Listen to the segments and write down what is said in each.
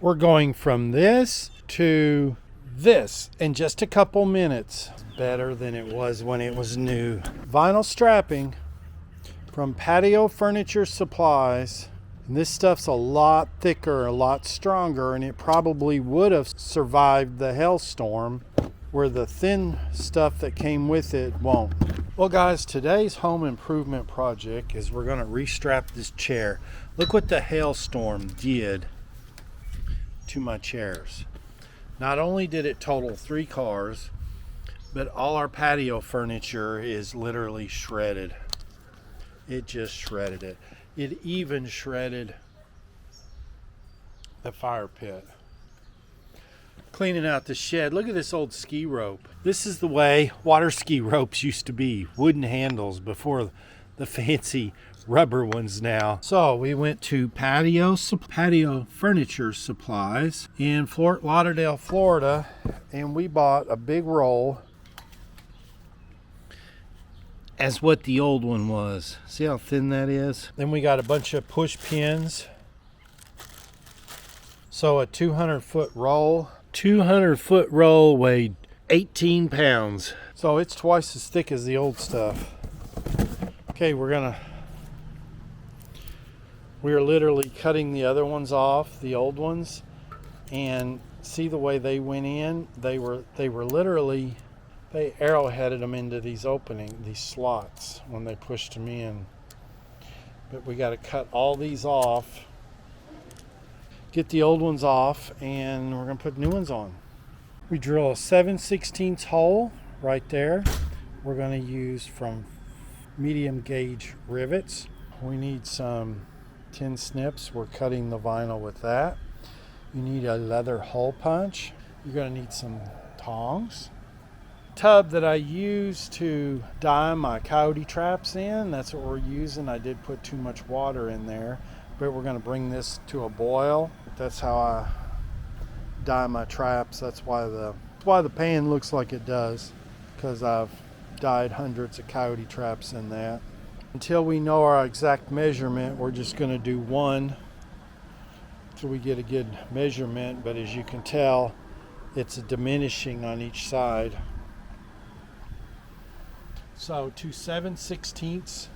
We're going from this to this in just a couple minutes. Better than it was when it was new. Vinyl strapping from Patio Furniture Supplies. And this stuff's a lot thicker, a lot stronger, and it probably would have survived the hailstorm, where the thin stuff that came with it won't. Well guys, today's home improvement project is we're going to restrap this chair. Look what the hailstorm did to my chairs. Not only did it total 3 cars, but all our patio furniture is literally shredded. It just shredded it. It even shredded the fire pit. Cleaning out the shed. Look at this old ski rope. This is the way water ski ropes used to be. Wooden handles before the fancy rubber ones now. So we went to Patio Furniture Supplies in Fort Lauderdale, Florida, and we bought a big roll as what the old one was. See how thin that is? Then we got a bunch of push pins. So a 200-foot roll. 200-foot roll weighed 18 pounds. So it's twice as thick as the old stuff. Okay, we're literally cutting the other ones off, the old ones, and see the way they went in? They literally, they arrowheaded them into these these slots when they pushed them in. But we got to cut all these off, get the old ones off, and we're going to put new ones on. We drill a 7/16 hole right there. We're going to use from medium gauge rivets. We need some tin snips. We're cutting the vinyl with that. You need a leather hole punch. You're going to need some tongs. Tub that I use to dye my coyote traps in, that's what we're using. I did put too much water in there, but we're going to bring this to a boil. That's how I dye my traps. That's why the pan looks like it does, because I've dyed hundreds of coyote traps in that. Until we know our exact measurement, we're just going to do one till we get a good measurement. But as you can tell, it's a diminishing on each side. So to 7/16.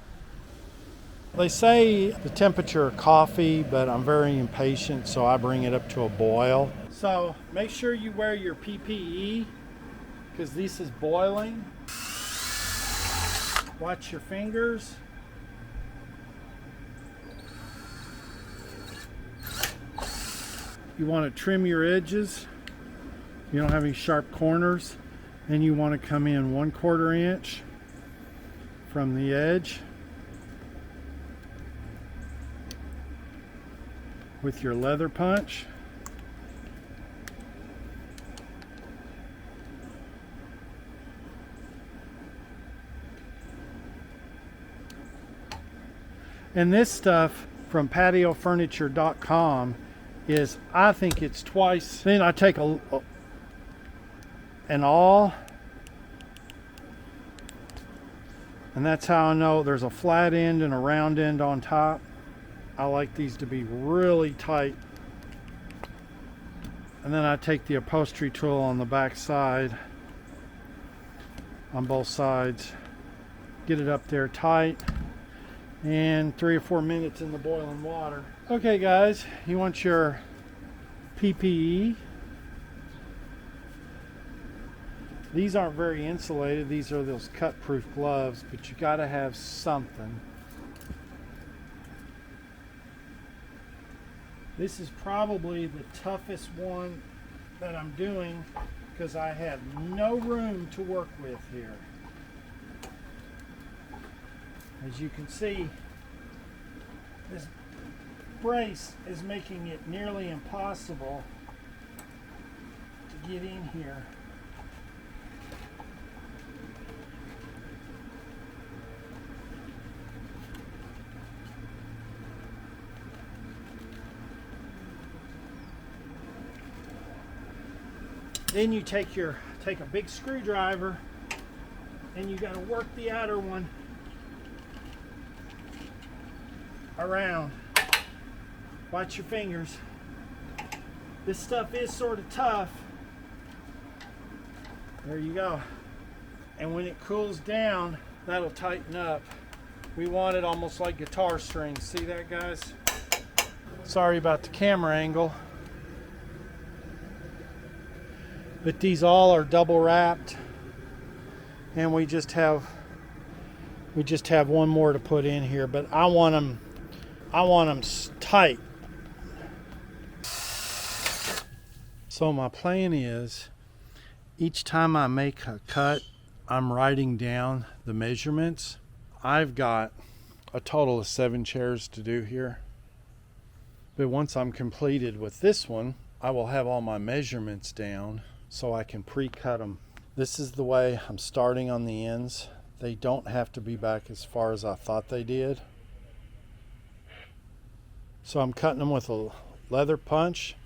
They say the temperature of coffee, but I'm very impatient, so I bring it up to a boil. So make sure you wear your PPE, because this is boiling. Watch your fingers. You want to trim your edges. You don't have any sharp corners. And you want to come in 1/4 inch from the edge with your leather punch. And this stuff from patiofurniture.com is, I think it's twice. Then I take an awl, and that's how I know there's a flat end and a round end on top. I like these to be really tight. And then I take the upholstery tool on the back side, on both sides, get it up there tight, and 3 or 4 minutes in the boiling water. Okay guys, you want your PPE. These aren't very insulated. These are those cut-proof gloves, but you got to have something. This is probably the toughest one that I'm doing, because I have no room to work with here. As you can see, this brace is making it nearly impossible to get in here. Then you take a big screwdriver, and you got to work the outer one around. Watch your fingers. This stuff is sort of tough. There you go. And when it cools down, that'll tighten up. We want it almost like guitar strings. See that, guys? Sorry about the camera angle. But these all are double wrapped, and we just have one more to put in here, but I want them tight. So my plan is, each time I make a cut, I'm writing down the measurements. I've got a total of 7 chairs to do here. But once I'm completed with this one, I will have all my measurements down so I can pre-cut them. This is the way I'm starting on the ends. They don't have to be back as far as I thought they did. So I'm cutting them with a leather punch.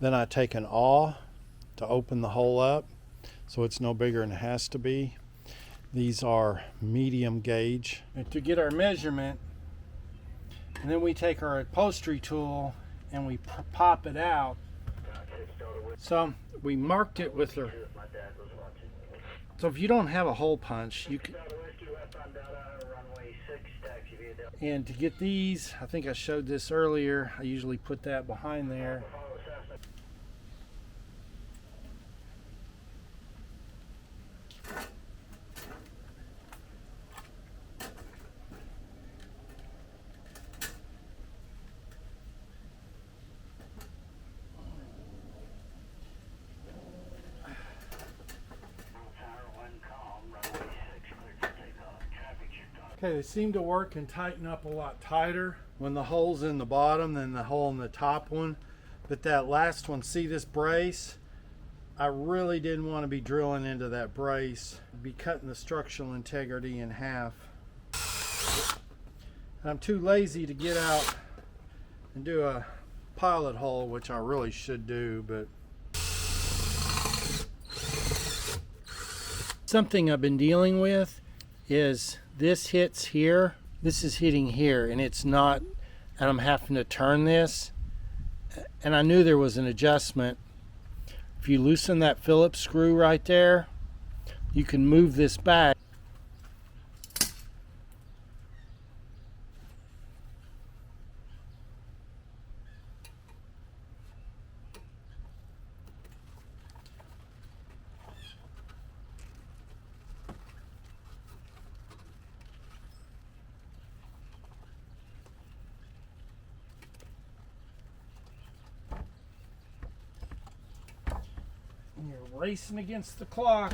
Then I take an awl to open the hole up so it's no bigger than it has to be. These are medium gauge. And to get our measurement, and then we take our upholstery tool and we pop it out. So we marked it with our... So if you don't have a hole punch, you can... And to get these, I think I showed this earlier, I usually put that behind there. Okay, they seem to work and tighten up a lot tighter when the hole's in the bottom than the hole in the top one. But that last one, see this brace? I really didn't want to be drilling into that brace. I'd be cutting the structural integrity in half. And I'm too lazy to get out and do a pilot hole, which I really should do, but something I've been dealing with is this hits here, this is hitting here, and it's not, and I'm having to turn this, and I knew there was an adjustment. If you loosen that Phillips screw right there, you can move this back. You're racing against the clock.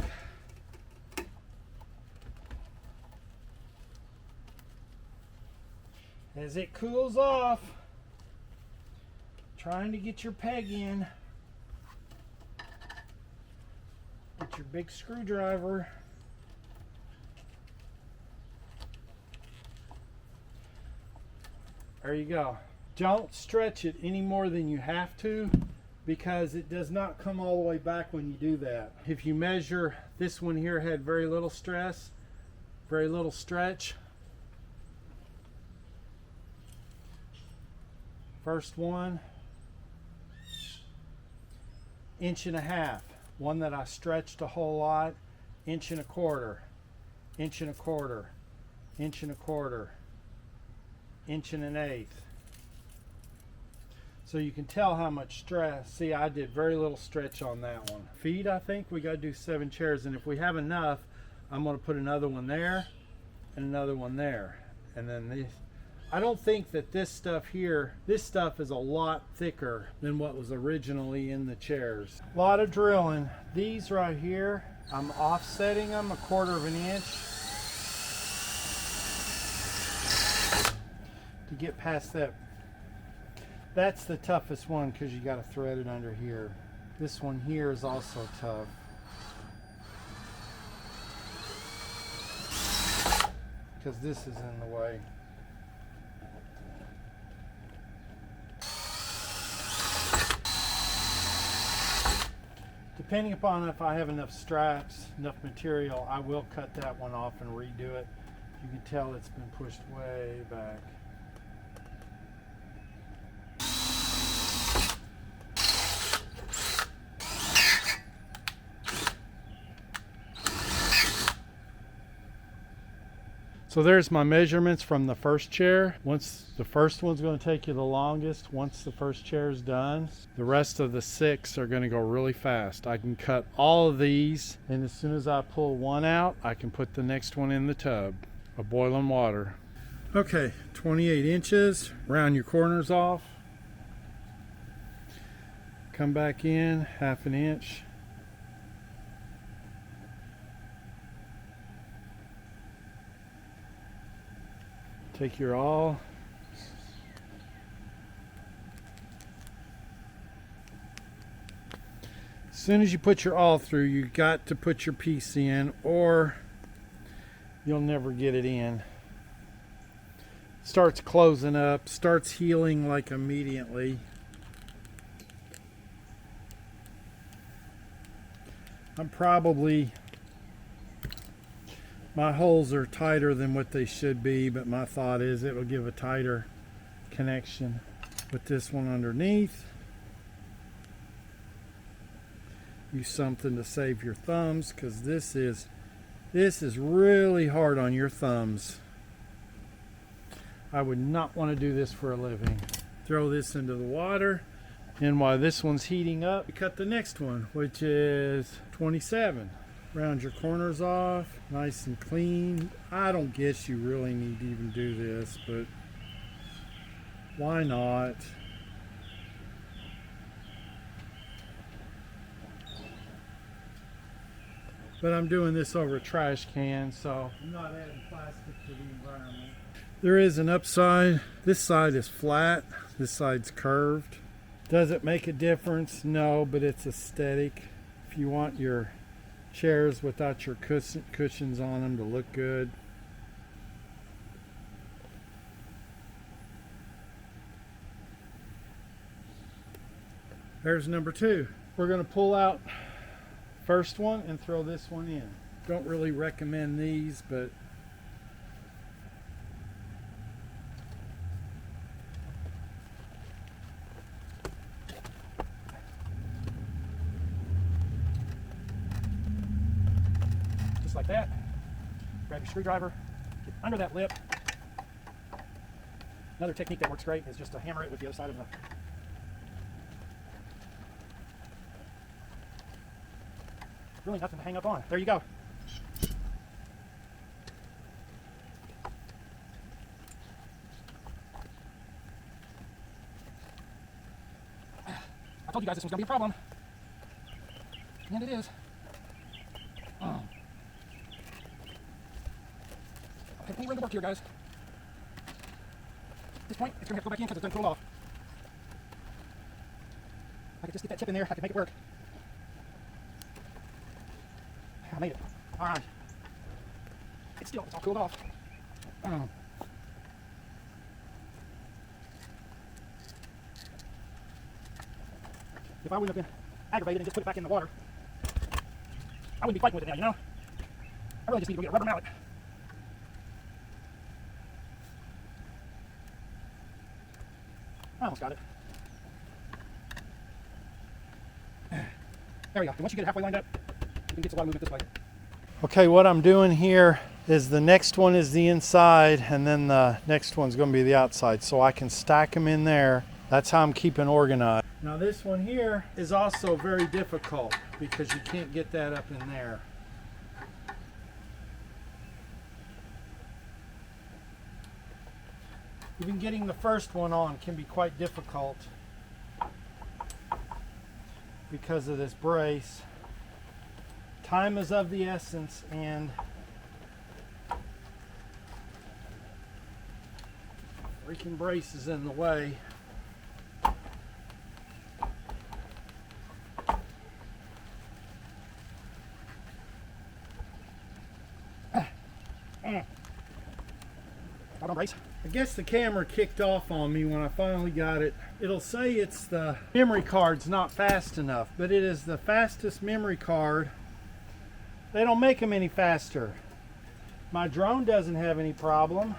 As it cools off, trying to get your peg in. Get your big screwdriver. There you go. Don't stretch it any more than you have to, because it does not come all the way back when you do that. If you measure, this one here had very little stress, very little stretch. First one, 1.5 inches. One that I stretched a whole lot, 1.25 inches, 1.25 inches, 1.25 inches, 1.125 inches. So you can tell how much stress. See, I did very little stretch on that one. Feet, I think we got to do 7 chairs, and if we have enough, I'm going to put another one there and another one there. And then these, I don't think that this stuff here, this stuff is a lot thicker than what was originally in the chairs. A lot of drilling. These right here, I'm offsetting them 1/4 inch to get past that. That's the toughest one because you got to thread it under here. This one here is also tough. Because this is in the way. Depending upon if I have enough straps, enough material, I will cut that one off and redo it. You can tell it's been pushed way back. So there's my measurements from the first chair. Once the first one's going to take you the longest, once the first chair is done, the rest of the 6 are going to go really fast. I can cut all of these, and as soon as I pull one out, I can put the next one in the tub of boiling water. Okay, 28 inches, round your corners off. Come back in, 1/2 inch. Take your awl. As soon as you put your awl through, you got to put your piece in or you'll never get it in. Starts closing up, starts healing like immediately. My holes are tighter than what they should be, but my thought is it will give a tighter connection. Put this one underneath. Use something to save your thumbs, because this is really hard on your thumbs. I would not want to do this for a living. Throw this into the water, and while this one's heating up, we cut the next one, which is 27. Round your corners off, nice and clean. I don't guess you really need to even do this, but why not? But I'm doing this over a trash can, so I'm not adding plastic to the environment. There is an upside. This side is flat, this side's curved. Does it make a difference? No, but it's aesthetic. If you want your chairs without your cushions on them to look good. There's number 2. We're going to pull out first one and throw this one in. Don't really recommend these, but like that. Grab your screwdriver, get under that lip. Another technique that works great is just to hammer it with the other side of the really nothing to hang up on. There you go. I told you guys this was going to be a problem. And it is. Any room to work here, guys. At this point, it's going to have to go back in because it's done cooled off. If I could just get that tip in there, I could make it work. I made it. All right. It's all cooled off. If I wouldn't have been aggravated and just put it back in the water, I wouldn't be fighting with it now, you know? I really just need to go get a rubber mallet. I almost got it. There we go. And once you get it halfway lined up, you can get a lot of movement this way. Okay, what I'm doing here is the next one is the inside, and then the next one's going to be the outside, so I can stack them in there. That's how I'm keeping organized. Now this one here is also very difficult because you can't get that up in there. Even getting the first one on can be quite difficult because of this brace. Time is of the essence, and freaking brace is in the way. Brace. I guess the camera kicked off on me when I finally got it. It'll say it's the memory card's not fast enough, but it is the fastest memory card. They don't make them any faster. My drone doesn't have any problem.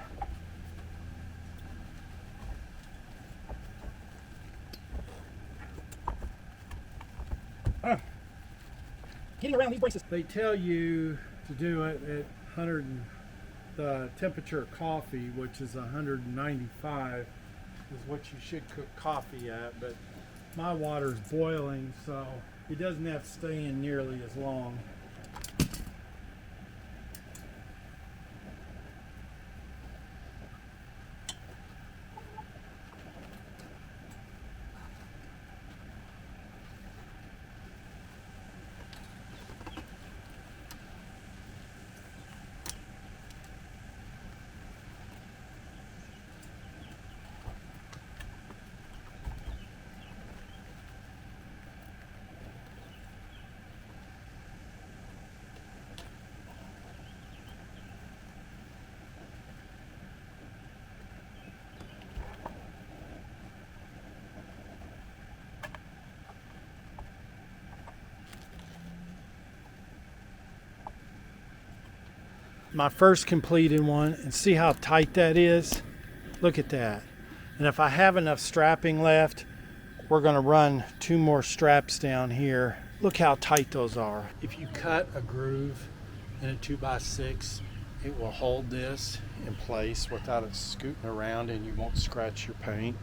Getting around these braces. They tell you to do it at 100 the temperature of coffee, which is 195, is what you should cook coffee at, but my water's boiling, so it doesn't have to stay in nearly as long. My first completed one, and see how tight that is? Look at that. And if I have enough strapping left, we're going to run 2 more straps down here. Look how tight those are. If you cut a groove in a 2x6, it will hold this in place without it scooting around, and you won't scratch your paint.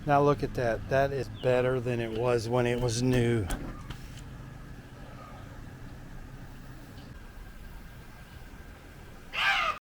Now look at that. That is better than it was when it was new.